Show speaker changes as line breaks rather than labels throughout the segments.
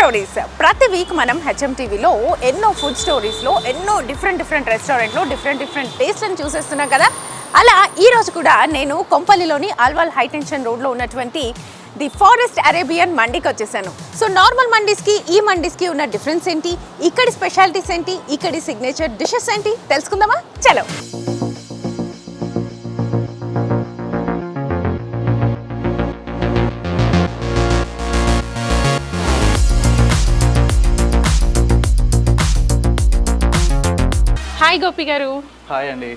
Stories. ప్రతి week మనం హెచ్ఎంటీవీలో ఎన్నో ఫుడ్ స్టోరీస్లో ఎన్నో డిఫరెంట్ రెస్టారెంట్లో డిఫరెంట్ టేస్ట్లను చూసేస్తున్నాం కదా. అలా ఈరోజు కూడా నేను కొంపల్లిలోని ఆల్వాల్ హైటెన్షన్ రోడ్లో ఉన్నటువంటి ది ఫారెస్ట్ అరేబియన్ మండీకి వచ్చేసాను. సో నార్మల్ మండీస్కి ఈ మండీస్కి ఉన్న డిఫరెన్స్ ఏంటి, ఇక్కడి స్పెషాలిటీస్ ఏంటి, ఇక్కడి సిగ్నేచర్ డిషెస్ ఏంటి తెలుసుకుందామా? చలో. హాయ్ గోపి గారు.
హాయ్ అండి.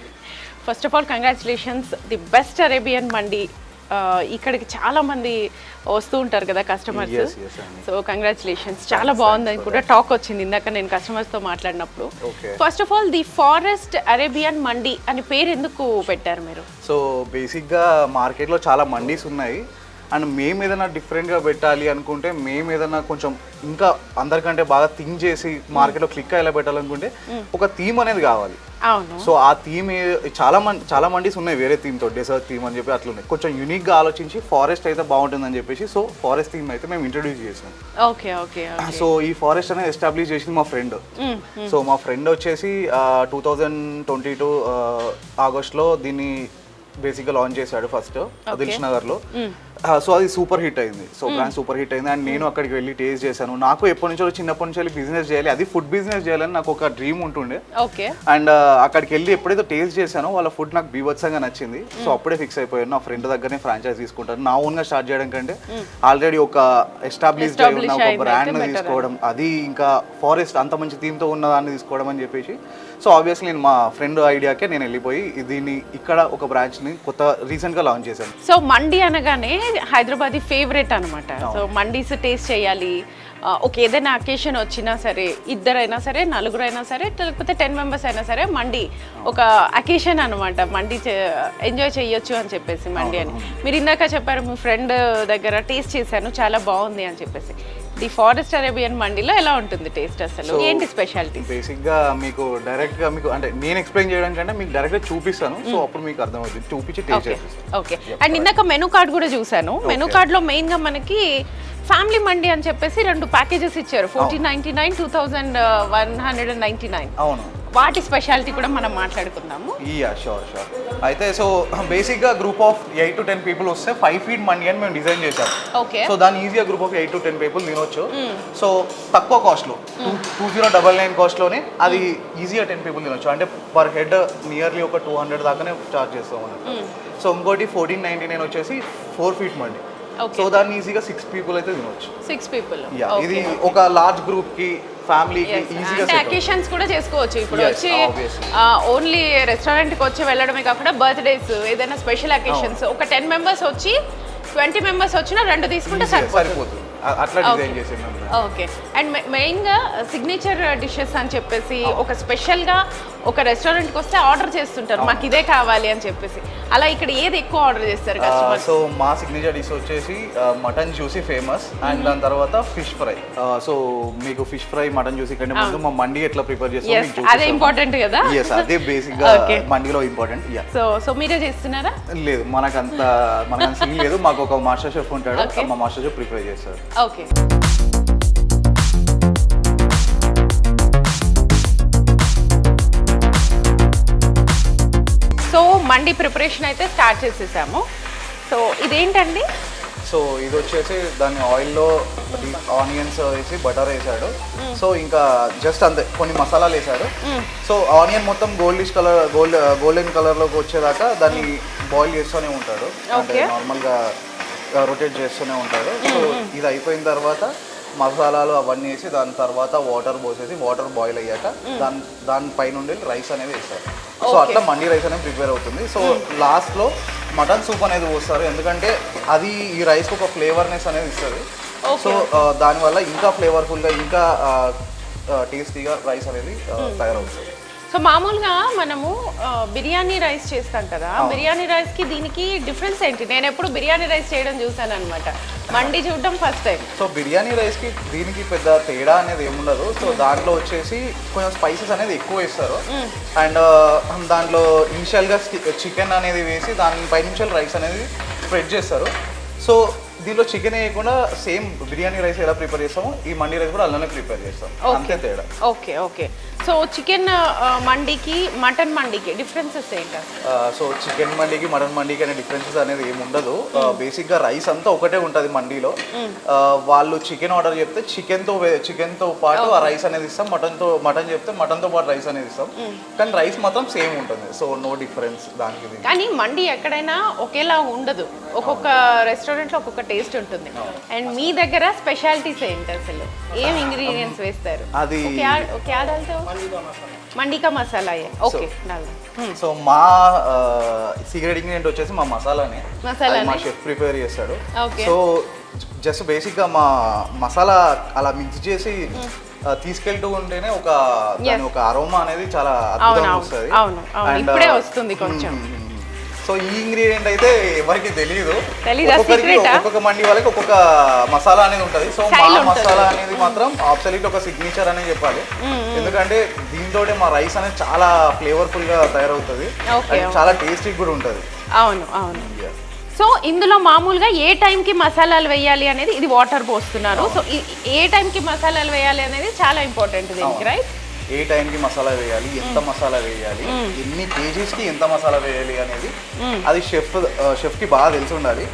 First of all congratulations, the best Arabian mandi. ఇక్కడికి చాలా మంది వస్తూ ఉంటారు కదా కస్టమర్స్. సో కంగ్రాచులేషన్స్, చాలా బాగుందని కూడా టాక్ వచ్చింది ఇందాక నేను కస్టమర్స్తో మాట్లాడినప్పుడు. First of all the forest Arabian mandi అని పేరు ఎందుకు పెట్టారు మీరు?
సో బేసిక్గా మార్కెట్లో చాలా మండీస్ ఉన్నాయి అండ్ మేము ఏదైనా డిఫరెంట్గా పెట్టాలి అనుకుంటే, మేము ఏదైనా కొంచెం ఇంకా అందరికంటే బాగా థింక్ చేసి మార్కెట్లో క్లిక్ అయ్యేలా పెట్టాలనుకుంటే ఒక థీమ్ అనేది కావాలి. సో ఆ థీమ్ చాలా మండీస్ ఉన్నాయి వేరే థీమ్ తో, డెసర్ట్ థీమ్ అని చెప్పి అట్లా ఉన్నాయి. కొంచెం యూనిక్ గా ఆలోచించి ఫారెస్ట్ అయితే బాగుంటుందని చెప్పేసి సో ఫారెస్ట్ థీమ్ అయితే మేము ఇంట్రడ్యూస్ చేసాం. సో ఈ ఫారెస్ట్ అనేది ఎస్టాబ్లిష్ చేసింది మా ఫ్రెండ్. సో మా ఫ్రెండ్ వచ్చేసి 2022 ఆగస్ట్లో దీన్ని బేసిక్గా లాంచ్ చేశాడు ఫస్ట్ దిల్ష్ నగర్లో. సో అది సూపర్ హిట్ అయింది. సో బ్రాండ్ సూపర్ హిట్ అయింది అండ్ నేను అక్కడికి వెళ్ళి టేస్ట్ చేశాను. నాకు చిన్నప్పటి నుంచి బిజినెస్ చేయాలి, అది ఫుడ్ బిజినెస్ చేయాలని నాకు ఒక డ్రీమ్ ఉంటుండే. అండ్ అక్కడికి వెళ్ళి ఎప్పుడైతే టేస్ట్ చేశానో వాళ్ళ ఫుడ్ నాకు బీభత్సంగా నచ్చింది. సో అప్పుడే ఫిక్స్ అయిపోయాను, నా ఫ్రెండ్ దగ్గరనే ఫ్రాంచైజ్ తీసుకుంటాను. నా ఓన్ గా స్టార్ట్ చేయడం కంటే ఆల్రెడీ ఒక ఎస్టాబ్లిష్ అయిన ఒక బ్రాండ్ తీసుకోవడం, అది ఇంకా ఫారెస్ట్ అంత మంచి థీమ్ తో ఉన్న దాన్ని తీసుకోవడం అని చెప్పేసి సో ఆబ్వియస్లీ నేను మా ఫ్రెండ్ ఐడియాకే నేను వెళ్ళిపోయి దీన్ని ఇక్కడ ఒక బ్రాంచ్ ని కొత్త రీసెంట్ గా లాంచ్ చేశాను.
సో మండీ అనగానే హైదరాబాద్ ఫేవరెట్ అనమాట. సో మండీస్ టేస్ట్ చేయాలి, ఏదైనా అకేషన్ వచ్చినా సరే, ఇద్దరైనా సరే, నలుగురైనా సరే, లేకపోతే 10 మెంబర్స్ అయినా సరే, మండీ ఒక అకేషన్ అనమాట. మండీ ఎంజాయ్ చేయొచ్చు అని చెప్పేసి మండీ అని మీరు ఇందాక చెప్పారు. మీ ఫ్రెండ్ దగ్గర టేస్ట్ చేశాను, చాలా బాగుంది అని చెప్పేసి. ది ఫారెస్ట్ అరేబియన్ మండీలో ఎలా ఉంటుంది టేస్ట్, అసలు ఏంటి స్పెషాలిటీ?
బేసిక్ గా మీకు డైరెక్ట్ గా మీకు అంటే నేను ఎక్స్ప్లెయిన్ చేయడం కంటే మీకు డైరెక్ట్ గా చూపిస్తాను. సో అప్పుడు మీకు అర్థమవుతుంది, చూపించి టేస్ట్ చేస్తాను.
ఓకే. అండ్ ఇందాక మెనూ కార్డ్ కూడా చూసాను. మెనూ కార్డ్ లో మెయిన్ గా మనకి ఫ్యామిలీ మండీ అని చెప్పేసి 2 ప్యాకేజెస్ ఇచ్చారు, 1499, 2199.
అవును,
వాటి స్పెషాలిటీ కూడా మనం మాట్లాడుకుందాము.
షూర్. అయితే సో బేసిక్ గా గ్రూప్ ఆఫ్ 8 to 10 పీపుల్ వస్తే 5 feet మండీ అని మేము డిజైన్ చేసాం. సో దాని ఈజీగా గ్రూప్ ఆఫ్ 8 to 10 పీపుల్ తినొచ్చు. సో తక్కువ కాస్ట్ లో 2099 కాస్ట్ లోనే అది ఈజీగా 10 పీపుల్ తినొచ్చు. అంటే పర్ హెడ్ నియర్లీ ఒక 200 దాకానే చార్జ్ చేస్తాం అన్నట్టు. సో ఇంకోటి 1499 వచ్చేసి 4 feet మండీ. సో దాన్ని ఈజీగా 6 పీపుల్ అయితే తినొచ్చు.
6 people.
ఇది ఒక లార్జ్ గ్రూప్ కి, ఫ్యామిలీకి ఈజీగా
అకేషన్స్ కూడా చేసుకోవచ్చు. ఇప్పుడు వచ్చి ఓన్లీ రెస్టారెంట్ కి వచ్చి వెళ్ళడమే కాకుండా బర్త్డేస్, ఏదైనా స్పెషల్ అకేషన్స్, ఒక 10 members వచ్చి 20 members వచ్చినా 2 తీసుకుంటే సరిపోతుంది.
అట్లా డిజైన్ చేసాం.
ఓకే. అండ్ మెయిన్గా సిగ్నేచర్ డిషెస్ అని చెప్పేసి ఒక స్పెషల్గా ఒక రెస్టారెంట్కి వస్తే ఆర్డర్ చేస్తుంటారు, మాకు ఇదే కావాలి అని చెప్పేసి. అలా ఇక్కడ ఏది ఎక్కువ ఆర్డర్ చేస్తారు కస్టమర్స్?
సో మా సిగ్నేచర్ డిష్ వచ్చేసి మటన్ జ్యూసీ ఫేమస్ అండ్ దాని తర్వాత ఫిష్ ఫ్రై. సో మీకు ఫిష్ ఫ్రై, మటన్ జ్యూసీ కంటే ముందు మా మండీ ఎట్లా ప్రిపేర్ చేస్తాం
అదే ఇంపార్టెంట్ కదా.
అదే బేసిక్ గా మండీలో ఇంపార్టెంట్.
సో మీరే చేస్తున్నారా?
లేదు, మనకంత సీన్ లేదు. మాకు ఒక మాస్టర్ షెఫ్ ఉంటాడు, మా మాస్టర్ షెఫ్ ప్రిపేర్ చేస్తారు.
ఓకే. సో మండీ ప్రిపరేషన్ అయితే స్టార్ట్ చేసేసాము. సో ఇదేంటండి?
సో ఇది వచ్చేసి దాన్ని ఆయిల్లో ఆనియన్స్ వేసి బటర్ వేసాడు. సో ఇంకా జస్ట్ అంతే, కొన్ని మసాలాలు వేసాడు. సో ఆనియన్ మొత్తం గోల్డెన్ కలర్లోకి వచ్చేదాకా దాన్ని బాయిల్ చేస్తూనే ఉంటాడు, అంటే నార్మల్గా రొటేట్ చేస్తూనే ఉంటాడు. సో ఇది అయిపోయిన తర్వాత మసాలాలు అవన్నీ వేసి దాని తర్వాత వాటర్ పోసేసి, వాటర్ బాయిల్ అయ్యాక దానిపై నుండి రైస్ అనేది వేస్తారు. సో అట్లా మండీ రైస్ అనేది ప్రిపేర్ అవుతుంది. సో లాస్ట్లో మటన్ సూప్ అనేది పోస్తారు, ఎందుకంటే అది ఈ రైస్కి ఒక ఫ్లేవర్నెస్ అనేది ఇస్తుంది. సో దానివల్ల ఇంకా ఫ్లేవర్ఫుల్గా, ఇంకా టేస్టీగా రైస్ అనేది తయారవుతుంది.
సో మామూలుగా మనము బిర్యానీ రైస్ చేస్తాం కదా, బిర్యానీ రైస్కి దీనికి డిఫరెన్స్ ఏంటి? నేను ఎప్పుడు బిర్యానీ రైస్ చేయడం చూసాను అనమాట, మండీ చూడడం ఫస్ట్ టైం.
సో బిర్యానీ రైస్కి దీనికి పెద్ద తేడా అనేది ఏముండదు. సో దాంట్లో వచ్చేసి కొంచెం స్పైసెస్ అనేది ఎక్కువ వేస్తారు అండ్ దాంట్లో ఇనిషియల్గా చికెన్ అనేది వేసి దాని 5 నిమిషాలు రైస్ అనేది స్ప్రెడ్ చేస్తారు. సో దీనిలో చికెన్ వేయకుండా సేమ్ బిర్యానీ రైస్ ఎలా ప్రిపేర్ చేస్తామో ఈ మండీ రైస్ కూడా అలానే ప్రిపేర్ చేస్తాం, అంతే తేడా.
Okay okay. సో చికెన్ మండీకి మటన్ మండీకి డిఫరెన్సెస్ ఏంటి?
సో చికెన్ మండీకి మటన్ మండీకి అనే డిఫరెన్సెస్ అనేది ఏమి ఉండదు. బేసిక్గా రైస్ అంతా ఒకటే ఉంటుంది మండీలో. వాళ్ళు చికెన్ ఆర్డర్ చెప్తే చికెన్తో పాటు ఆ రైస్ అనేది ఇస్తాం, మటన్ చెప్తే మటన్తో పాటు రైస్ అనేది ఇస్తాం, కానీ రైస్ మాత్రం సేమ్ ఉంటుంది. సో నో డిఫరెన్స్ దానికి.
కానీ మండీ ఎక్కడైనా ఒకేలా ఉండదు, ఒక్కొక్క రెస్టారెంట్లో ఒక్కొక్క టేస్ట్ ఉంటుంది. అండ్ మీ దగ్గర స్పెషాలిటీస్ ఏంటి అసలు? ఏం ఇంగ్రీడియంట్స్ వేస్తారు?
అది
మండీ కా మసాలా. ఓకే.
సో మా సీక్రెట్ ఇంగ్రీడియంట్ వచ్చేసి మా మసాలానే, మా షెఫ్ ప్రిపేర్ చేస్తాడు. సో జస్ట్ బేసిక్గా మా మసాలా అలా మిక్స్ చేసి తీసుకెళ్తూ ఉంటేనే ఒక అరోమా అనేది చాలా అద్భుతంగా వస్తుంది.
ఇప్పుడే వస్తుంది కొంచెం.
సో ఈ ఇంగ్రీడియంట్ అయితే ఎవరికి తెలియదు,
ఒక్కొక్కరికి
ఒక్కొక్క మండి వాళ్ళకి ఒక్కొక్క మసాలా అనేది ఉంటుంది. సో మా మసాలా అనేది మాత్రం అబ్సల్యూట్ ఒక సిగ్నేచర్ అనేది చెప్పాలి, ఎందుకంటే దీంతో మా రైస్ అనేది చాలా ఫ్లేవర్ఫుల్ గా తయారవుతుంది, చాలా టేస్టీ కూడా ఉంటుంది.
అవును అవును. సో ఇందులో మామూలుగా ఏ టైంకి మసాలాలు వేయాలి అనేది, ఇది వాటర్ పోస్తున్నారు, సో ఏ టైంకి మసాలాలు వేయాలి అనేది చాలా ఇంపార్టెంట్ దీనికి, రైట్?
ఏ టైంకి మసాలా వేయాలి, ఎంత మసాలా వేయాలి, ఎన్ని కేజీస్కి ఎంత మసాలా వేయాలి అనేది అది షెఫ్కి బాగా తెలిసి ఉండాలి,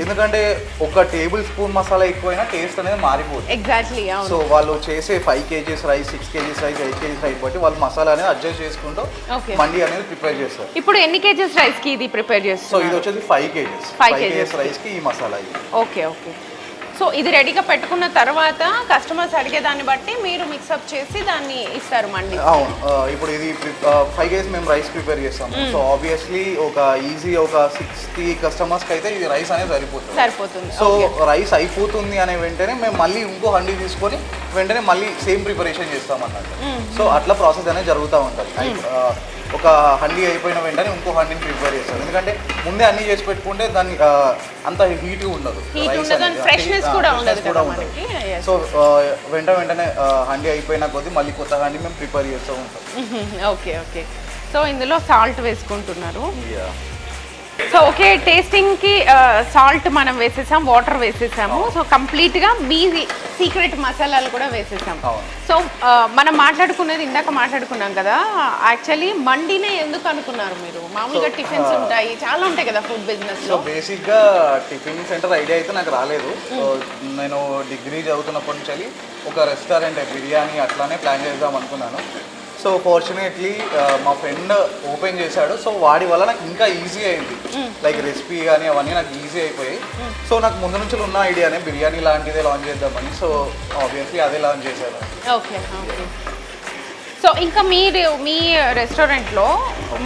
ఎందుకంటే ఒక టేబుల్ స్పూన్ మసాలా ఎక్కువైనా టేస్ట్ అనేది మారిపోతుంది.
ఎగ్జాక్ట్లీ.
సో వాళ్ళు చేసే 5 kgs rice, 6 kgs rice, 8 kgs rice బట్టి వాళ్ళు మసాలా అనేది అడ్జస్ట్ చేసుకుంటూ మండీ అనేది ప్రిపేర్ చేస్తారు.
ఇప్పుడు ఎన్ని కేజెస్ రైస్ కి ఇది ప్రిపేర్ చేస్తారు?
సో ఇది వచ్చేసి 5 kgs రైస్ కి ఈ మసాలా.
Okay okay. సో ఇది రెడీగా పెట్టుకున్న తర్వాత కస్టమర్స్ అడిగే దాన్ని బట్టి మీరు మిక్సప్ చేసి దాన్ని ఇస్తారు మండి.
అవును. ఇప్పుడు ఇది 5 kgs మేము రైస్ ప్రిపేర్ చేస్తాము. సో ఆబ్వియస్లీ ఒక 60 కస్టమర్స్కి అయితే ఇది రైస్ అనేది సరిపోతుంది. సో రైస్ అయిపోతుంది అనే వెంటనే మేము మళ్ళీ ఇంకో హండీ తీసుకొని వెంటనే మళ్ళీ సేమ్ ప్రిపరేషన్ చేస్తాం అన్నట్టు. సో అట్లా ప్రాసెస్ అనేది జరుగుతూ ఉంటుంది. ఒక హండీ అయిపోయిన వెంటనే ఇంకో హండీని ప్రిపేర్ చేస్తాం, ఎందుకంటే ముందే అన్ని చేసి పెట్టుకుంటే దాన్ని అంత హీట్గా ఉండదు,
ఫ్రెష్నెస్ కూడా ఉండదు.
సో వెంటనే హండీ అయిపోయిన కొద్దీ మళ్ళీ కొత్త హండీ మేము ప్రిపేర్ చేస్తూ ఉంటాం.
Okay okay. సో ఇందులో సాల్ట్ వేసుకుంటున్నారు. సో ఓకే, టేస్టింగ్కి సాల్ట్ మనం వేసేసాం, వాటర్ వేసేసాము. సో కంప్లీట్గా మీ సీక్రెట్ మసాలాలు కూడా వేసేసాం. సో మనం ఇందాక మాట్లాడుకున్నాం కదా, యాక్చువల్లీ మండీనే ఎందుకు అనుకున్నారు మీరు? మామూలుగా టిఫిన్స్ ఉంటాయి, చాలా ఉంటాయి కదా ఫుడ్ బిజినెస్ లో.
బేసిక్గా టిఫిన్ సెంటర్ ఐడియా అయితే నాకు రాలేదు. నేను డిగ్రీ చదువుతున్నప్పటి నుంచి ఒక రెస్టారెంట్ బిర్యానీ అట్లానే ప్లాన్ చేద్దాం అనుకున్నాను. సో ఫార్చునేట్లీ మా ఫ్రెండ్ ఓపెన్ చేశాడు. సో వాడి వల్ల నాకు ఇంకా ఈజీ అయింది, లైక్ రెసిపీ కానీ అవన్నీ నాకు ఈజీ అయిపోయాయి. సో నాకు ముందు నుంచి ఉన్న ఐడియానే బిర్యానీ లాంటిదే లాంచ్ చేద్దామని. సో ఆబ్వియస్లీ అదే లాంచ్ చేశాను.
Okay okay. సో ఇంకా మీ రెస్టారెంట్లో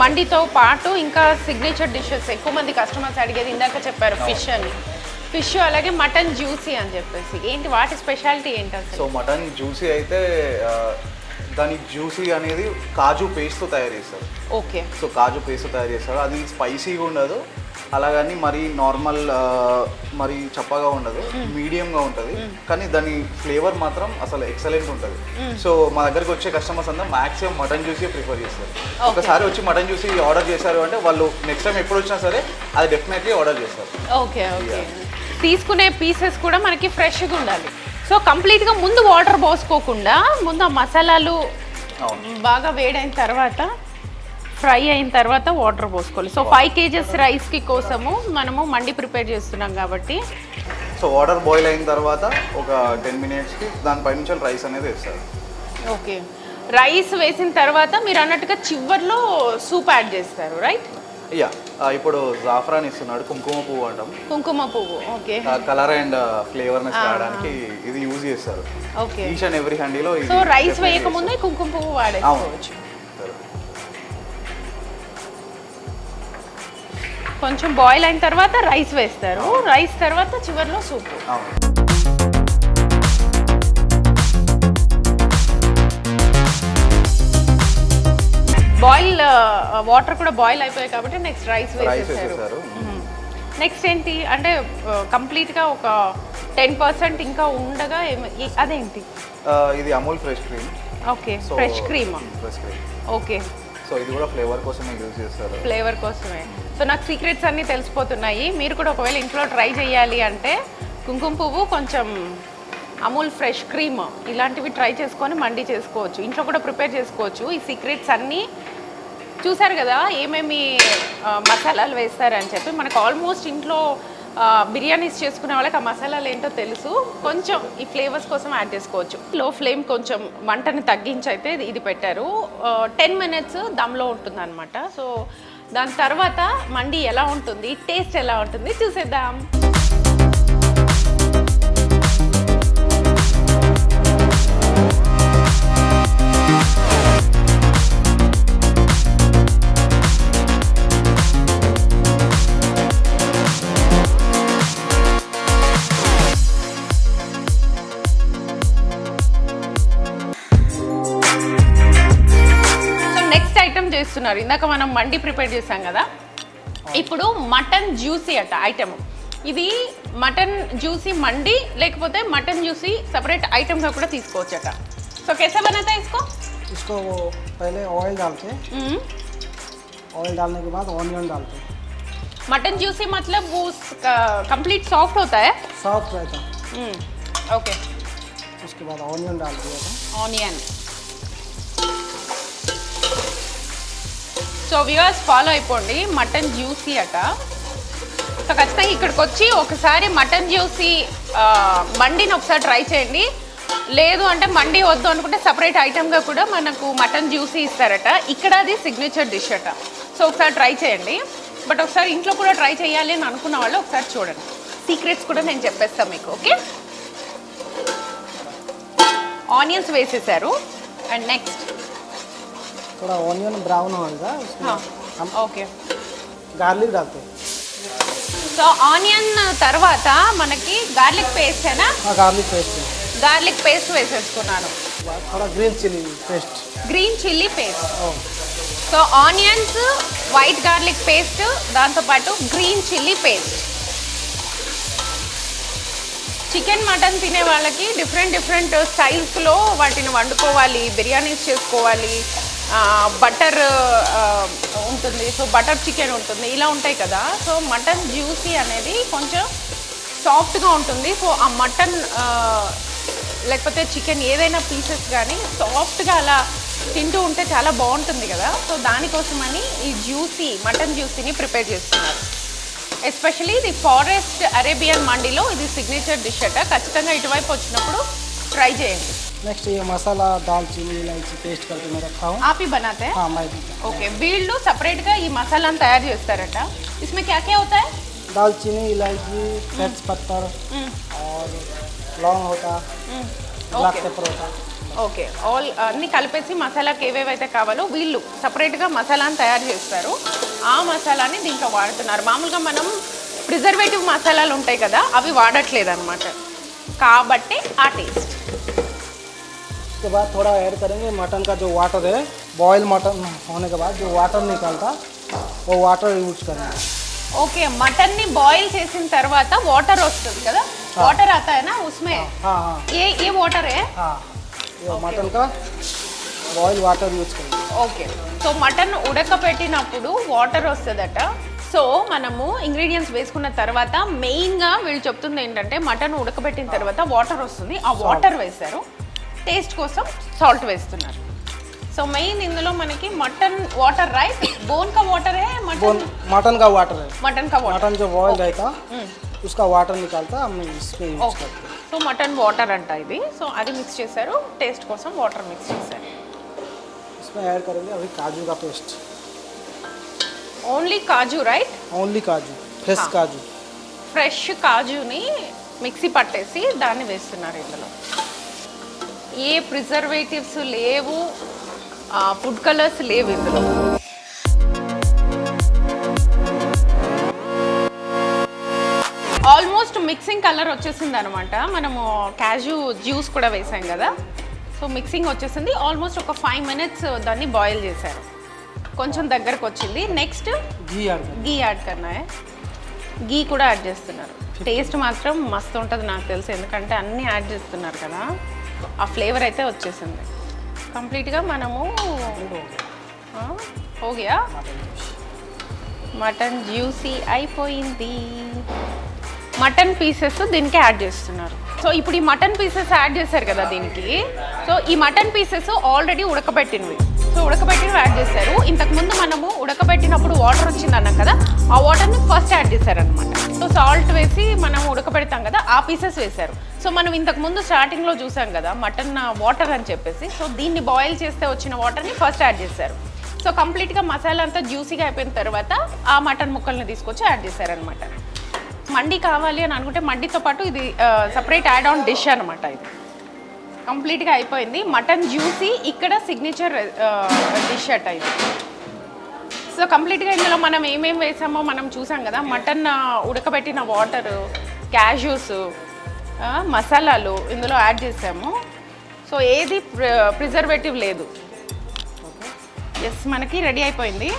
మండితో పాటు ఇంకా సిగ్నేచర్ డిషెస్ ఎక్కువ మంది కస్టమర్స్ అడిగేది ఇందాక చెప్పారు, ఫిష్ అలాగే మటన్ జ్యూసీ అని చెప్పేసి, ఏంటి వాటి స్పెషాలిటీ ఏంటి అసలు?
సో మటన్ జ్యూసీ అయితే దాని జ్యూసీ అనేది కాజు పేస్ట్తో తయారు చేస్తారు.
ఓకే.
సో కాజు పేస్ట్తో తయారు చేస్తారు, అది స్పైసీగా ఉండదు, అలాగని మరి నార్మల్ మరి చప్పగా ఉండదు, మీడియంగా ఉంటుంది, కానీ దాని ఫ్లేవర్ మాత్రం అసలు ఎక్సలెంట్ ఉంటుంది. సో మా దగ్గరికి వచ్చే కస్టమర్స్ అందరూ మ్యాక్సిమం మటన్ జ్యూసీ ప్రిఫర్ చేస్తారు. ఒకసారి వచ్చి మటన్ జ్యూసీ ఆర్డర్ చేశారు అంటే వాళ్ళు నెక్స్ట్ టైం ఎప్పుడు వచ్చినా సరే అది డెఫినెట్లీ ఆర్డర్ చేస్తారు.
Okay okay. తీసుకునే పీసెస్ కూడా మనకి ఫ్రెష్గా ఉండాలి. సో కంప్లీట్గా ముందు వాటర్ పోసుకోకుండా ముందు ఆ మసాలాలు బాగా వేడైన తర్వాత, ఫ్రై అయిన తర్వాత వాటర్ పోసుకోవాలి. సో 5 kgs రైస్కి కోసము మనము మండి ప్రిపేర్ చేస్తున్నాం కాబట్టి.
సో వాటర్ బాయిల్ అయిన తర్వాత ఒక 10 minutesకి దానిపై నుంచి రైస్ అనేది వేస్తారు.
ఓకే. రైస్ వేసిన తర్వాత మీరు అన్నట్టుగా చివర్లో సూప్ యాడ్ చేస్తారు, రైట్?
యా. ఇప్పుడు జాఫ్రాన్ ఇస్తున్నాడు, కుంకుమ పువ్వు అంటాం.
కుంకుమ పువ్వు. ఓకే.
కలర్ అండ్ ఫ్లేవర్నెస్ రావడానికి ఇది యూజ్ చేస్తారు.
ఓకే.
ఈచ్ అండ్ ఎవ్రీ హండీలో.
సో రైస్ వేయక ముందే కుంకుమ పువ్వు వాడేసుకోవచ్చు. కొంచెం బాయిల్ అయిన తర్వాత రైస్ వేస్తారు, రైస్ తర్వాత చివర్లో సూప్. బాయిల్ వాటర్ కూడా బాయిల్ అయిపోయాయి కాబట్టి నెక్స్ట్ రైస్ వేసేసారు. నెక్స్ట్ ఏంటి అంటే కంప్లీట్గా ఒక 10% ఇంకా ఉండగా అదేంటి?
ఇది Amul fresh cream.
Okay. Fresh cream. Okay.
So ఇది కూడా ఫ్లేవర్ కోసమే యూజ్ చేస్తారు.
ఫ్లేవర్ కోసమే. సో నాకు సీక్రెట్స్ అన్నీ తెలిసిపోతున్నాయి. మీరు కూడా ఒకవేళ ఇంట్లో ట్రై చేయాలి అంటే కుంకుమ పువ్వు, కొంచెం అమూల్ ఫ్రెష్ క్రీమ్ ఇలాంటివి ట్రై చేసుకొని మండి చేసుకోవచ్చు. ఇంట్లో కూడా ప్రిపేర్ చేసుకోవచ్చు. ఈ సీక్రెట్స్ అన్నీ చూసారు కదా ఏమేమి మసాలాలు వేస్తారని చెప్పి. మనకు ఆల్మోస్ట్ ఇంట్లో బిర్యానీస్ చేసుకునే వాళ్ళకి ఆ మసాలాలు ఏంటో తెలుసు. కొంచెం ఈ ఫ్లేవర్స్ కోసం యాడ్ చేసుకోవచ్చు. లో ఫ్లేమ్ కొంచెం మంటని తగ్గించి అయితే ఇది పెట్టారు. 10 minutes దమ్లో ఉంటుంది అనమాట. సో దాని తర్వాత మండి ఎలా ఉంటుంది, టేస్ట్ ఎలా ఉంటుంది చూసేద్దాం. చేస్తున్నారు. ఇందాక మనం మండి ప్రిపేర్ చేసాం కదా, ఇప్పుడు మటన్ జ్యూసీ అట ఐటమ్. ఇది మటన్ జ్యూసీ మండి లేకపోతే మటన్ జ్యూసీ సెపరేట్ ఐటమ్ గా కూడా తీసుకోవచ్చు అట. సో कैसे बनाता है इसको
पहले ऑयल डालते हैं, ऑयल डालने के बाद ऑनियन डालते हैं.
मटन जूसी मतलब वो कंप्लीट सॉफ्ट होता है,
सॉफ्ट रहता है.
ओके.
उसके बाद ऑनियन डालते हैं.
ऑनियन. సో వ్యూవర్స్ ఫాలో అయిపోండి. మటన్ జ్యూసీ అట. సో ఖచ్చితంగా ఇక్కడికి వచ్చి ఒకసారి మటన్ జ్యూసీ మండిని ఒకసారి ట్రై చేయండి. లేదు అంటే మండి వద్దు అనుకుంటే సపరేట్ ఐటమ్గా కూడా మనకు మటన్ జ్యూసీ ఇస్తారట. ఇక్కడ అది సిగ్నేచర్ డిష్ అట. సో ఒకసారి ట్రై చేయండి. బట్ ఒకసారి ఇంట్లో కూడా ట్రై చేయాలి అని అనుకున్న వాళ్ళు ఒకసారి చూడండి. సీక్రెట్స్ కూడా నేను చెప్పేస్తాను మీకు. ఓకే, ఆనియన్స్ వేసేసారు. అండ్ నెక్స్ట్
थोड़ा ऑनियन ब्राउन होगा उसमें हम
ఓకే
गार्लिक डालते हैं.
సో ఆనియన్ తర్వాత మనకి గార్లిక్ పేస్ట్ అయినా
गार्लिक पेस्ट,
గార్లిక్ పేస్ట్ వేసేసుకున్నాను.
थोड़ा green chilli paste,
green chilli paste. So onions, white garlic paste, దాంతోపాటు green chilli paste. Chicken mutton తినే వాళ్ళకి డిఫరెంట్ స్టైల్స్లో వాటిని వండుకోవాలి, బిర్యానీస్ చేసుకోవాలి. బటర్ ఉంటుంది, సో బటర్ చికెన్ ఉంటుంది, ఇలా ఉంటాయి కదా. సో మటన్ జ్యూసీ అనేది కొంచెం సాఫ్ట్గా ఉంటుంది. సో ఆ మటన్ లేకపోతే చికెన్ ఏదైనా పీసెస్ కానీ సాఫ్ట్గా అలా తింటూ ఉంటే చాలా బాగుంటుంది కదా. సో దానికోసమని ఈ జ్యూసీ మటన్ జ్యూసీని ప్రిపేర్ చేస్తున్నారు. ఎస్పెషలీ ఇది ఫారెస్ట్ అరేబియన్ మండిలో ఇది సిగ్నేచర్ డిష్ అట. ఖచ్చితంగా ఇటువైపు వచ్చినప్పుడు ట్రై చేయండి.
नेक्स्ट ये मसाला दालचीनी इलायची पेस्ट करके मैं रखा हूँ.
आप ही बनाते हैं?
हाँ मैं.
ఓకే, వీళ్ళు సపరేట్గా ఈ మసాలాను తయారు చేస్తారట. इसमें क्या क्या होता है?
दालचीनी इलायची, तेज पत्तर और लौंग होता, ब्लैक पेपर होता.
ఓకే, ఆల్ అన్ని కలిపేసి మసాలాకి ఏవేవైతే కావాలో వీళ్ళు సపరేట్గా మసాలాను తయారు చేస్తారు. ఆ మసాలాని దీంట్లో వాడుతున్నారు. మామూలుగా మనం ప్రిజర్వేటివ్ మసాలాలు ఉంటాయి కదా, అవి వాడట్లేదు అనమాట. కాబట్టి ఆ టేస్ట్.
उसके बाद थोड़ा ऐड करेंगे मटन का जो वाटर है, बॉयल मटन होने के बाद जो वाटर निकलता वो वाटर यूज करेंगे.
ఓకే, మటన్ ని బాయిల్ చేసిన తర్వాత వాటర్ వస్తుంది కదా, వాటర్ आता है ना उसमें.
हाँ हाँ,
ये वाटर है.
हाँ ये मटन का बॉयल वाटर यूज करेंगे.
ఓకే, సో మటన్ ఉడకపెట్టినప్పుడు వాటర్ వస్తుందట. సో మనము ఇంగ్రీడియంట్స్ వేసుకున్న తర్వాత మెయిన్గా వీళ్ళు చెప్తుంది ఏంటంటే మటన్ ఉడకబెట్టిన తర్వాత వాటర్ వస్తుంది, ఆ వాటర్ వేశారు. టేస్ట్ కోసం సాల్ట్ వేస్తున్నారు. సో మెయిన్ ఇందులో మనకి మటన్ వాటర్ రైట్, బోన్ కా వాటర్ है
मटन का वाटर है.
మటన్ కా వాటర్,
मटन जो बॉयल रहता उसका वाटर निकालता हम इसमें यूज
ఓకే.
करते हैं.
సో మటన్ వాటర్ అంట ఇది. సో అది మిక్స్ చేశారు, టేస్ట్ కోసం వాటర్ మిక్స్ చేశారు.
इसमें ऐड करेंगे अभी काजू का पेस्ट.
ఓన్లీ కాజు రైట్?
ओनली काजू, फ्रेश काजू.
ఫ్రెష్ కాజుని మిక్సీ పట్టేసి దాన్ని వేస్తున్నారు ఇందులో. ఏ ప్రిజర్వేటివ్స్ లేవు, ఫుడ్ కలర్స్ లేవు ఇందులో. ఆల్మోస్ట్ మిక్సింగ్ కలర్ వచ్చేసింది అనమాట. మనము క్యాజు జ్యూస్ కూడా వేసాం కదా, సో మిక్సింగ్ వచ్చేసింది. ఆల్మోస్ట్ ఒక 5 minutes దాన్ని బాయిల్ చేశారు. కొంచెం దగ్గరకు వచ్చింది. నెక్స్ట్
घी ऐड करेंगे.
గీ యాడ్ కన్నా, గీ కూడా యాడ్ చేస్తున్నారు. టేస్ట్ మాత్రం మస్తు ఉంటుంది నాకు తెలుసు, ఎందుకంటే అన్నీ యాడ్ చేస్తున్నారు కదా. ఆ ఫ్లేవర్ అయితే వచ్చేసింది కంప్లీట్గా. మనము ఓకేయా, మటన్ జ్యూసీ అయిపోయింది. మటన్ పీసెస్ దీనికి యాడ్ చేస్తున్నారు. సో ఇప్పుడు ఈ మటన్ పీసెస్ యాడ్ చేశారు కదా దీనికి. సో ఈ మటన్ పీసెస్ ఆల్రెడీ ఉడకబెట్టినవి. సో ఉడకబెట్టినవి యాడ్ చేశారు. ఇంతకుముందు మనము ఉడకబెట్టినప్పుడు వాటర్ వచ్చింది అన్నాం కదా, ఆ వాటర్ని ఫస్ట్ యాడ్ చేశారనమాట. సో సాల్ట్ వేసి మనం ఉడకబెడతాం కదా, ఆ పీసెస్ వేశారు. సో మనం ఇంతకుముందు స్టార్టింగ్లో చూసాం కదా మటన్ వాటర్ అని చెప్పేసి, సో దీన్ని బాయిల్ చేస్తే వచ్చిన వాటర్ని ఫస్ట్ యాడ్ చేశారు. సో కంప్లీట్గా మసాలా అంతా జ్యూసీగా అయిపోయిన తర్వాత ఆ మటన్ ముక్కల్ని తీసుకొచ్చి యాడ్ చేశారనమాట. మండి కావాలి అని అనుకుంటే మండితో పాటు ఇది సపరేట్ యాడ్ ఆన్ డిష్ అనమాట. ఇది కంప్లీట్గా అయిపోయింది. మటన్ జ్యూసీ ఇక్కడ సిగ్నేచర్ డిష్ అట ఇది. సో కంప్లీట్గా ఇందులో మనం ఏమేమి వేసామో మనం చూసాం కదా, మటన్ ఉడకబెట్టిన వాటరు, క్యాష్యూస్, మసాలాలు ఇందులో యాడ్ చేసాము. సో ఏది ప్రిజర్వేటివ్ లేదు. ఎస్ మనకి రెడీ అయిపోయింది.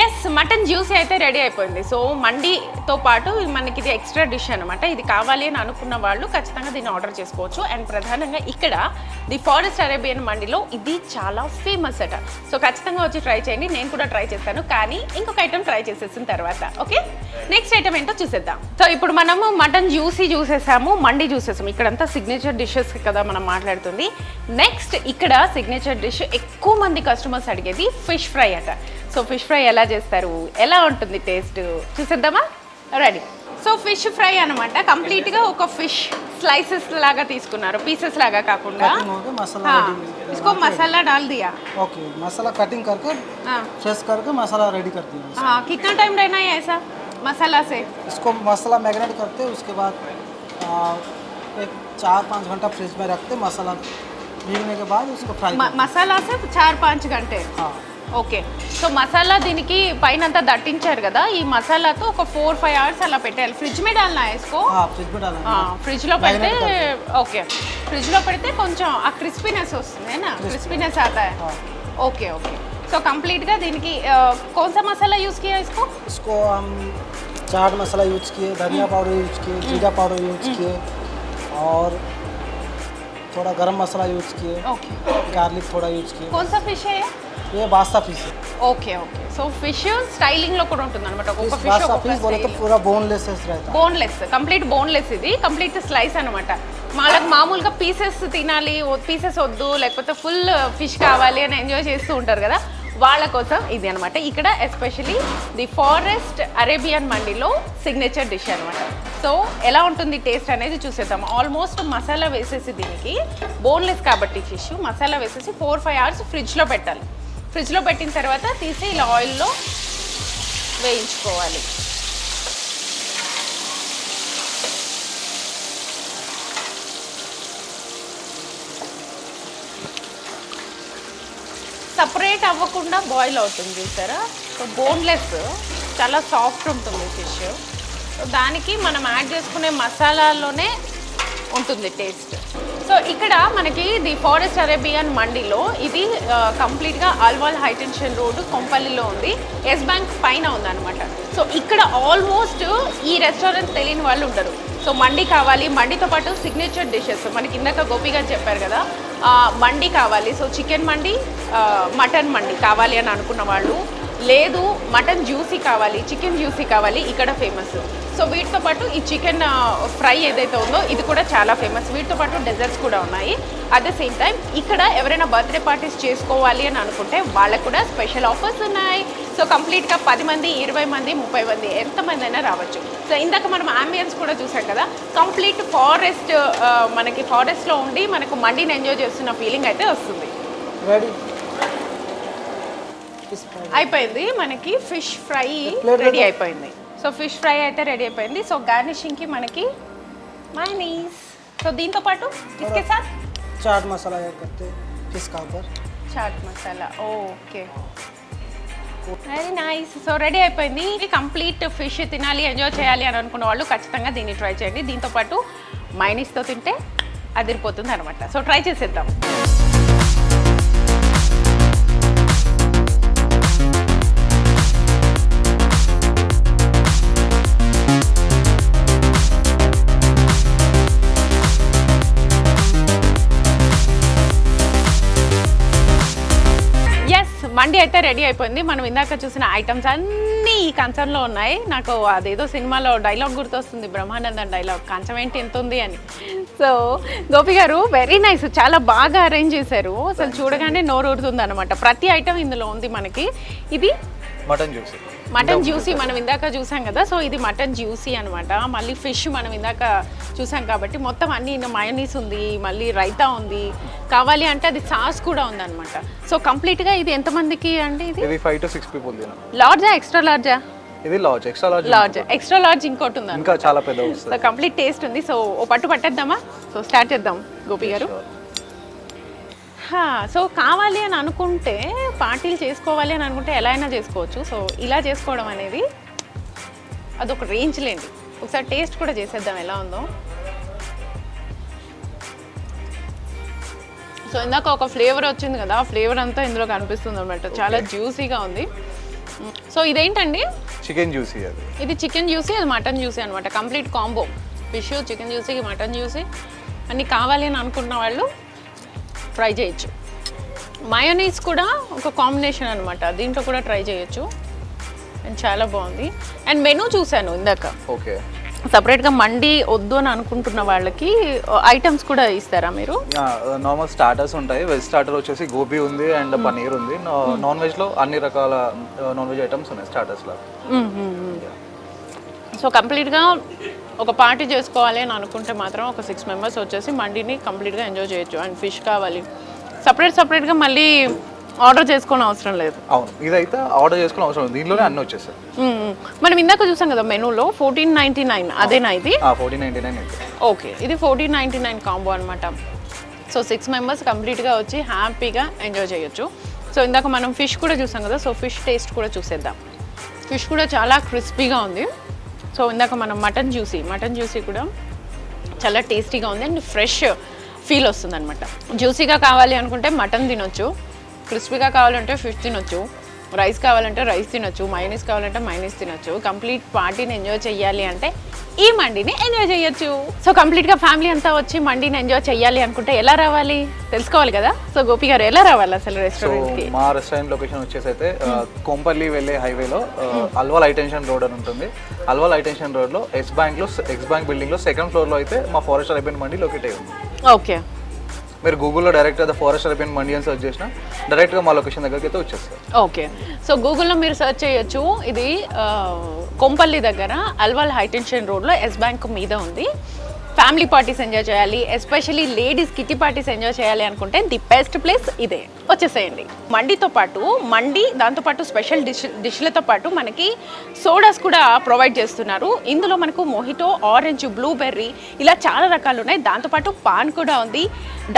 ఎస్ మటన్ జ్యూసీ అయితే రెడీ అయిపోయింది. సో మండితో పాటు మనకి ఇది ఎక్స్ట్రా డిష్ అనమాట. ఇది కావాలి అని అనుకున్న వాళ్ళు ఖచ్చితంగా దీన్ని ఆర్డర్ చేసుకోవచ్చు. అండ్ ప్రధానంగా ఇక్కడ ది ఫారెస్ట్ అరేబియన్ మండిలో ఇది చాలా ఫేమస్ అట. సో ఖచ్చితంగా వచ్చి ట్రై చేయండి. నేను కూడా ట్రై చేస్తాను, కానీ ఇంకొక ఐటమ్ ట్రై చేసేసిన తర్వాత. ఓకే, నెక్స్ట్ ఐటమ్ ఏంటో చూసేద్దాం. సో ఇప్పుడు మనము మటన్ జ్యూసీ చూసేసాము, మండి చూసేసాము. ఇక్కడంతా సిగ్నేచర్ డిషెస్ కదా మనం మాట్లాడుతుంది. నెక్స్ట్ ఇక్కడ సిగ్నేచర్ డిష్ ఎక్కువ మంది కస్టమర్స్ అడిగేది ఫిష్ ఫ్రై అట. సో ఫిష్ ఫ్రై ఎలా చేస్తారు, ఎలా ఉంటుంది టేస్ట్ చూసేద్దామా? రెడీ. సో ఫిష్ ఫ్రై అనమాట. కంప్లీట్గా ఒక ఫిష్ స్లైసెస్ లాగా తీసుకున్నారు, పీసెస్ లాగా కాకుండా. इसको मसाला डाल दिया.
ओके, मसाला कटिंग करके फ्रेश करके मसाला रेडी कर दिया.
हाँ, कितना टाइम रहना है ऐसा मसाला से?
इसको मसाला मैरिनेट करते, उसके बाद एक 4-5 घंटा फ्रिज में रखते. मसाला भीगने के बाद उसको फ्राई
मसाला से 4-5 घंटे.
हाँ
ఓకే. సో మసాలా దీనికి పైన అంతా దట్టించారు కదా, ఈ మసాలాతో ఒక 4-5 అవర్స్ అలా పెట్టాలి. ఫ్రిడ్జ్ మీద డాల్నా ఇసుకో?
ఫ్రిడ్జ్ में डालना.
ఫ్రిడ్జ్లో పెడితే ఓకే, ఫ్రిడ్జ్లో పెడితే కొంచెం ఆ క్రిస్పీనెస్ వస్తుంది ना, क्रिस्पीनेस आता है. Okay okay. సో కంప్లీట్గా దీనికి कौन सा मसाला यूज़ किया इसको
हम चाट मसाला यूज किए, धनिया पाउडर यूज किए, जीरा पाउडर यूज किए और थोड़ा गरम मसाला यूज किए.
ओके.
गार्लिक थोड़ा यूज किए.
कौन सा फिश है
ये बास्ता फिश है.
Okay okay. So fish styling లో కూడా ఉంటుంది అనమాట. ఒక్కొక్క ఫిష్
बास्ता फिश बोले तो पूरा बोनलेस रहता है.
Boneless, complete boneless. ఇది కంప్లీట్ స్లైస్ అనమాట. వాళ్ళకి మామూలుగా పీసెస్ తినాలి, పీసెస్ వద్దు, లేకపోతే ఫుల్ ఫిష్ కావాలి అని ఎంజాయ్ చేస్తూ ఉంటారు కదా, వాళ్ళ కోసం ఇది అనమాట. ఇక్కడ ఎస్పెషలీ ది ఫారెస్ట్ అరేబియన్ మండిలో సిగ్నేచర్ డిష్ అనమాట. సో ఎలా ఉంటుంది టేస్ట్ అనేది చూసేద్దాం. ఆల్మోస్ట్ మసాలా వేసేసి దీనికి బోన్లెస్ కాబట్టి ఫిష్ మసాలా వేసేసి 4-5 అవర్స్ ఫ్రిడ్జ్లో పెట్టాలి. ఫ్రిడ్జ్లో పెట్టిన తర్వాత తీసి ఇలా ఆయిల్లో వేయించుకోవాలి. సపరేట్ అవ్వకుండా బాయిల్ అవుతుంది చూసారా. సో బోన్లెస్ చాలా సాఫ్ట్ ఉంటుంది ఫిష్. సో దానికి మనం యాడ్ చేసుకునే మసాలాలోనే ఉంటుంది టేస్ట్. సో ఇక్కడ మనకి ది ఫారెస్ట్ అరేబియన్ మండిలో ఇది కంప్లీట్గా ఆల్వాల్ హైటెన్షన్ రోడ్ కొంపల్లిలో ఉంది. ఎస్ బ్యాంక్ పైన ఉందన్నమాట. సో ఇక్కడ ఆల్మోస్ట్ ఈ రెస్టారెంట్ తెలియని వాళ్ళు ఉండరు. సో మండి కావాలి, మండితో పాటు సిగ్నేచర్ డిషెస్ మనకి ఇందాక గోపి గారు చెప్పారు కదా, మండి కావాలి. సో చికెన్ మండి, మటన్ మండి కావాలి అని అనుకున్న వాళ్ళు, లేదు మటన్ జ్యూసీ కావాలి, చికెన్ జ్యూసీ కావాలి, ఇక్కడ ఫేమస్. సో వీటితో పాటు ఈ చికెన్ ఫ్రై ఏదైతే ఉందో ఇది కూడా చాలా ఫేమస్. వీటితో పాటు డెజర్ట్స్ కూడా ఉన్నాయి. అట్ ద సేమ్ టైం ఇక్కడ ఎవరైనా బర్త్డే పార్టీస్ చేసుకోవాలి అని అనుకుంటే వాళ్ళకు కూడా స్పెషల్ ఆఫర్స్ ఉన్నాయి. సో కంప్లీట్గా 10 మంది, 20 మంది, 30 మంది ఎంతమంది అయినా రావచ్చు. సో ఇందాక మనం అంబియన్స్ కూడా చూసాం కదా, కంప్లీట్ ఫారెస్ట్, మనకి ఫారెస్ట్లో ఉండి మనకు మండిని ఎంజాయ్ చేస్తున్న ఫీలింగ్ అయితే వస్తుంది. అయిపోయింది మనకి ఫిష్ ఫ్రై రెడీ అయిపోయింది. సో ఫిష్ ఫ్రై అయితే రెడీ అయిపోయింది. సో గార్నిషింగ్కి మనకి మైనీస్. సో దీంతో పాటు ఇస్కే సాత్
చాట్ మసాలా యాడ్ करते फिश का ऊपर
chaat masala. Okay, very nice. So ready అయిపోయింది. కంప్లీట్ ఫిష్ తినాలి, ఎంజాయ్ చేయాలి అని అనుకున్న వాళ్ళు ఖచ్చితంగా దీన్ని ట్రై చేయండి. దీంతో పాటు మైనీస్తో తింటే అదిరిపోతుంది అనమాట. సో ట్రై చేసేద్దాం. మండి అయితే రెడీ అయిపోయింది. మనం ఇందాక చూసిన ఐటమ్స్ అన్నీ ఈ కంచంలో ఉన్నాయి. నాకు అదేదో సినిమాలో డైలాగ్ గుర్తొస్తుంది, బ్రహ్మానందం డైలాగ్, కంచం ఏంటి ఎంత ఉంది అని. సో గోపి గారు వెరీ నైస్, చాలా బాగా అరేంజ్ చేశారు. అసలు చూడగానే నోరు ఊరుతుంది అనమాట. ప్రతి ఐటమ్ ఇందులో ఉంది మనకి. ఇది మటన్ జ్యూసీ మనం ఇందాక చూసాం కదా, సో ఇది మటన్ జ్యూసీ అనమాట. మళ్ళీ ఫిష్ మనం ఇందాక చూసాం కాబట్టి మొత్తం అన్ని మయోనీస్ ఉంది, మళ్ళీ రైతా ఉంది, కావాలి అంటే అది సాస్ కూడా ఉందన్నమాట. సో కంప్లీట్గా ఇది ఎంతమందికి అండి? ఇది
5 to 6 people.
లార్జా ఎక్స్ట్రా లార్జా?
ఇది large, extra large.
Large, extra large ఇంకోటి ఉంది,
ఇంకా చాలా పెద్ద వస్తుంది.
సో కంప్లీట్ టేస్ట్ ఉంది. సో ఓ పట్టు పట్టేద్దామా? సో స్టార్ట్ చేద్దాం గోపి గారు. సో కావాలి అని అనుకుంటే, పార్టీలు చేసుకోవాలి అని అనుకుంటే ఎలా అయినా చేసుకోవచ్చు. సో ఇలా చేసుకోవడం అనేది అదొక రేంజ్ లేండి. ఒకసారి టేస్ట్ కూడా చేసేద్దాం ఎలా ఉందో. సో ఇందాక ఒక ఫ్లేవర్ వచ్చింది కదా, ఆ ఫ్లేవర్ అంతా ఇందులో కనిపిస్తుంది అనమాట. చాలా జ్యూసీగా ఉంది. సో ఇదేంటండి?
Chicken juicy.
ఇది చికెన్ జ్యూసీ, అది మటన్ జ్యూసీ అనమాట. Complete combo, fish, chicken juicy, mutton juicy అన్నీ కావాలి అని అనుకున్న వాళ్ళు ట్రై చేయొచ్చు. మయోనీస్ కూడా ఒక కాంబినేషన్ అనమాట, దీంట్లో కూడా ట్రై చేయొచ్చు. అండ్ చాలా బాగుంది. అండ్ మెనూ చూశాను ఇందాక.
ఓకే,
సపరేట్గా మండి వద్దు అని అనుకుంటున్న వాళ్ళకి ఐటమ్స్ కూడా ఇస్తారా మీరు?
నార్మల్ స్టార్టర్స్ ఉంటాయి. వెజ్ స్టార్టర్ వచ్చేసి గోబీ ఉంది అండ్ పన్నీర్ ఉంది. నాన్ వెజ్లో అన్ని రకాల నాన్ వెజ్ ఐటమ్స్ ఉన్నాయి స్టార్టర్స్లో.
సో కంప్లీట్గా ఒక పార్టీ చేసుకోవాలి అని అనుకుంటే మాత్రం ఒక 6 members వచ్చేసి మండిని కంప్లీట్గా ఎంజాయ్ చేయొచ్చు. అండ్ ఫిష్ కావాలి సపరేట్గా మళ్ళీ ఆర్డర్ చేసుకోవడం అవసరం లేదు.
అవును, ఇదైతే ఆర్డర్ చేసుకోవడం అవసరం లేదు, దీనిలోనే అన్నీ వచ్చేస్తాయి.
మనం ఇందాక చూసాం కదా మెనూలో 1499, అదేనా ఇది?
1499.
ఓకే, ఇది 1499 కాంబో అనమాట. సో 6 members కంప్లీట్గా వచ్చి హ్యాపీగా ఎంజాయ్ చేయొచ్చు. సో ఇందాక మనం ఫిష్ కూడా చూసాం కదా, సో ఫిష్ టేస్ట్ కూడా చూసేద్దాం. ఫిష్ కూడా చాలా క్రిస్పీగా ఉంది. సో ఇందాక మనం మటన్ జ్యూసీ కూడా చాలా టేస్టీగా ఉంది అండ్ ఫ్రెష్ ఫీల్ వస్తుంది అనమాట. జ్యూసీగా కావాలి అనుకుంటే మటన్ తినొచ్చు, క్రిస్పీగా కావాలంటే ఫిష్ తినొచ్చు, రైస్ కావాలంటే రైస్ తినొచ్చు, మైనీస్ కావాలంటే మైనీస్ తినొచ్చు. కంప్లీట్ పార్టీని ఎంజాయ్ చేయాలి అంటే ఈ మండిని ఎంజాయ్ చేయొచ్చు. సో కంప్లీట్గా ఫ్యామిలీ అంతా వచ్చి మండిని ఎంజాయ్ చేయాలి అనుకుంటే ఎలా రావాలి తెలుసుకోవాలి కదా. సో గోపి గారు ఎలా రావాలి అసలు రెస్టారెంట్కి?
మా రెస్టారెంట్ లొకేషన్ వచ్చేసి అయితే కొంపల్లి వెళ్ళే హైవేలో అల్వాల్ హైటెన్షన్ రోడ్ అని ఉంటుంది. అల్వాల్ హైటెన్షన్ రోడ్లో ఎక్స్ బ్యాంక్ బిల్డింగ్లో 2nd floorలో అయితే మా ఫారెస్ట్ అరేబియన్ మండి లొకేట్ అయ్యి ఉంది.
ఓకే,
మీరు గూగుల్లో డైరెక్ట్గా ద ఫారెస్ట్ అరేబియన్ మండి అని సెర్చ్ చేసినా డైరెక్ట్గా మా లొకేషన్ దగ్గరికి అయితే వచ్చేస్తారు.
ఓకే, సో గూగుల్లో మీరు సెర్చ్ చేయొచ్చు. ఇది కొంపల్లి దగ్గర అల్వాల్ హైటెన్షన్ రోడ్లో ఎస్ బ్యాంక్ మీద ఉంది. ఫ్యామిలీ పార్టీస్ ఎంజాయ్ చేయాలి, especially ladies kitty parties enjoy చేయాలి అనుకుంటే ది బెస్ట్ ప్లేస్ ఇదే, వచ్చేసేయండి. మండితో పాటు దాంతోపాటు స్పెషల్ డిష్లతో పాటు మనకి సోడాస్ కూడా ప్రొవైడ్ చేస్తున్నారు. ఇందులో మనకు మొహిటో, ఆరెంజ్, బ్లూబెర్రీ ఇలా చాలా రకాలు ఉన్నాయి. దాంతోపాటు పాన్ కూడా ఉంది,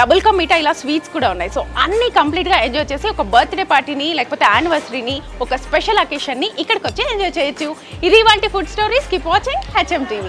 డబుల్ కా మీఠా ఇలా స్వీట్స్ కూడా ఉన్నాయి. సో అన్నీ కంప్లీట్గా ఎంజాయ్ చేసి ఒక బర్త్డే పార్టీని లేకపోతే యానివర్సరీని, ఒక స్పెషల్ అకేషన్ని ఇక్కడికి వచ్చి ఎంజాయ్ చేయొచ్చు. ఇది ఇవాల్టి food stories. Keep watching HM TV.